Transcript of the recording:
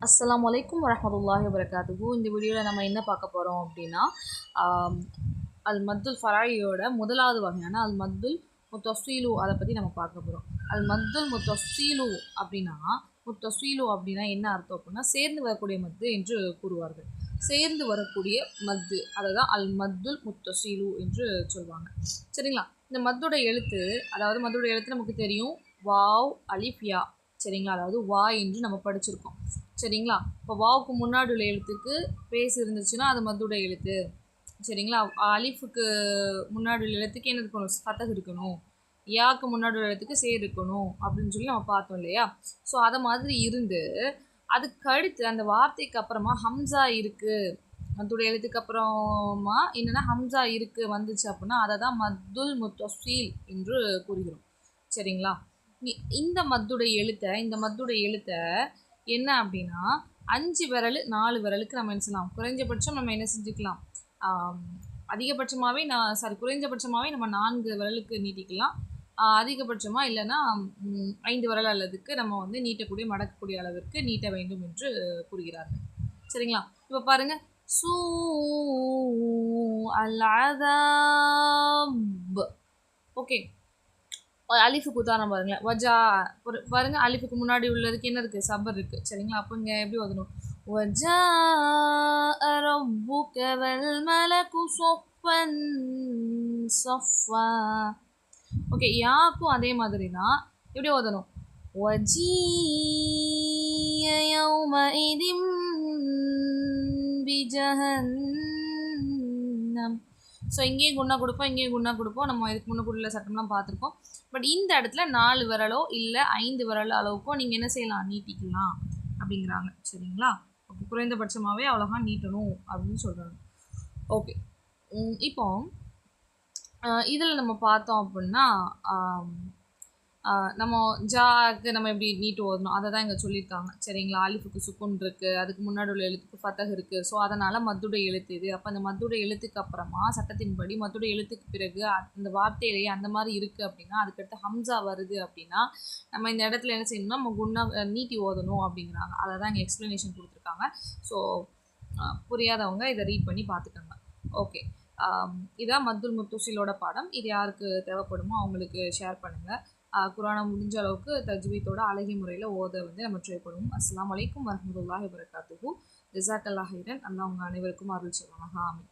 அஸ்ஸலாமு அலைக்கும் வரஹ்மத்துல்லாஹி வபரகாத்துஹு. இந்த வீடியோவில் நம்ம என்ன பார்க்க போகிறோம் அப்படின்னா, ஆம், அல் மத்துல் ஃபராயியோட முதலாவது வகையான அல் மத்துல் முத்தஸ்ஸீலு அதை பற்றி நம்ம பார்க்க போகிறோம். அல் மத்துல் முத்தஸ்ஸீலு அப்படின்னா என்ன அர்த்தம் அப்படின்னா, சேர்ந்து வரக்கூடிய மத்து என்று கூறுவார்கள். சேர்ந்து வரக்கூடிய மத்து அதை தான் அல் மத்துல் முத்தஸ்ஸீலு என்று சொல்லுவாங்க. சரிங்களா? இந்த மத்தோட எழுத்து, மத்தோட எழுத்து நமக்கு தெரியும், வாவ் அலிஃப் யா. சரிங்களா? அதாவது வா என்று நம்ம படிச்சிருக்கோம். சரிங்களா? இப்போ வாவுக்கு முன்னாடி உள்ள எழுத்துக்கு பேஸ் இருந்துச்சுன்னா அது மத்தோட எழுத்து. சரிங்களா? அலிஃபுக்கு முன்னாடி உள்ள எழுத்துக்கு என்ன இருக்கணும்? ஃபத்தஹ் இருக்கணும். யாக்கு முன்னாடி உள்ள எழுத்துக்கு சேர் இருக்கணும் அப்படின்னு சொல்லி நம்ம பார்த்தோம் இல்லையா? ஸோ அதை மாதிரி இருந்து அதுக்கு அடுத்து அந்த வார்த்தைக்கு அப்புறமா ஹம்சா இருக்கு, மத்தோட எழுத்துக்கு அப்புறமா என்னன்னா ஹம்சா இருக்கு வந்துச்சு அப்படின்னா அதை தான் மத்துல் முத்தஸ்ஸீல் என்று கூறுகிறோம். சரிங்களா? இந்த மத்துடைய எழுத்தை என்ன அப்படின்னா 5 விரல் 4 விரலுக்கு நம்ம என்ன செய்யலாம், குறைஞ்சபட்சம் நம்ம என்ன செஞ்சுக்கலாம், குறைஞ்சபட்சமாகவே நம்ம 4 விரலுக்கு நீட்டிக்கலாம். அதிகபட்சமாக இல்லைன்னா 5 விரல் அல்லதுக்கு நம்ம வந்து நீட்டக்கூடிய மடக்கக்கூடிய அளவிற்கு நீட்ட வேண்டும் என்று கூறுகிறார்கள். சரிங்களா? இப்போ பாருங்க, சூ அல் அதாப். ஓகே, அலிஃபுக்கு உதாரணம் பாருங்களேன், வஜா. பாருங்க, அலிஃபுக்கு முன்னாடி உள்ளதுக்கு என்ன இருக்குது? சபர் இருக்குது. சரிங்களா? அப்போ இங்கே எப்படி ஓதணும்? வஜா ரப்புக வல் மலகு ஸஃப்பன் ஸஃப்பா. ஓகே, யாக்கும் அதே மாதிரி தான். எப்படி ஓதணும்? வஜீய யௌமஇதின் பிஜஹன்னம். ஸோ இங்கேயும் குண்ணா கொடுப்போம். நம்ம இதுக்கு முன்னுக்குள்ள சட்டம்லாம் பார்த்துருக்கோம். பட் இந்த இடத்துல 4 விரலோ இல்லை 5 விரல் அளவுக்கோ நீங்கள் என்ன செய்யலாம், நீட்டிக்கலாம் அப்படிங்கிறாங்க. சரிங்களா? ஓகே, குறைந்தபட்சமாகவே அவ்வளோதான் நீட்டணும் அப்படின்னு சொல்கிறாங்க. ஓகே, இப்போ இதில் நம்ம பார்த்தோம் அப்படின்னா நம்ம ஜாக்கு நம்ம எப்படி நீட்டு ஓதணும் அதை தான் இங்கே சொல்லியிருக்காங்க. சரிங்களா? அலிஃபுக்கு சுக்குன் இருக்குது, அதுக்கு முன்னாடி உள்ள எழுத்துக்கு ஃபத்தஹ் இருக்குது. ஸோ அதனால் மத்துடைய எழுத்து இது. அப்போ அந்த மத்துடைய எழுத்துக்கு அப்புறமா சட்டத்தின்படி மத்துடைய எழுத்துக்கு பிறகு அந்த வார்த்தையிலேயே அந்த மாதிரி இருக்குது அப்படின்னா, அதுக்கடுத்து ஹம்சா வருது அப்படின்னா நம்ம இந்த இடத்துல என்ன செய்யணும்னா நம்ம குண்ணா நீட்டி ஓதணும் அப்படிங்கிறாங்க. அதை தான் இங்கே எக்ஸ்ப்ளனேஷன் கொடுத்துருக்காங்க. ஸோ புரியாதவங்க இதை ரீட் பண்ணி பார்த்துக்கோங்க. ஓகே, இதான் மத்துல் முத்தஸ்ஸீலோட பாடம். இது யாருக்கு தேவைப்படுமோ அவங்களுக்கு ஷேர் பண்ணுங்கள். குரானை முடிஞ்ச அளவுக்கு தஜ்வீதோட அழகிய முறையில் ஓத வந்து நம்ம ட்ரை பண்ணுவோம். அஸ்ஸலாமு அலைக்கும் வரஹ்மத்துல்லாஹி வபரகாத்துஹு. ஜஸாக்கல்லாஹ் ஹைரன். அல்லாஹ் உங்கள் அனைவருக்கும் அருள் செய்வானாக. ஆமீன்.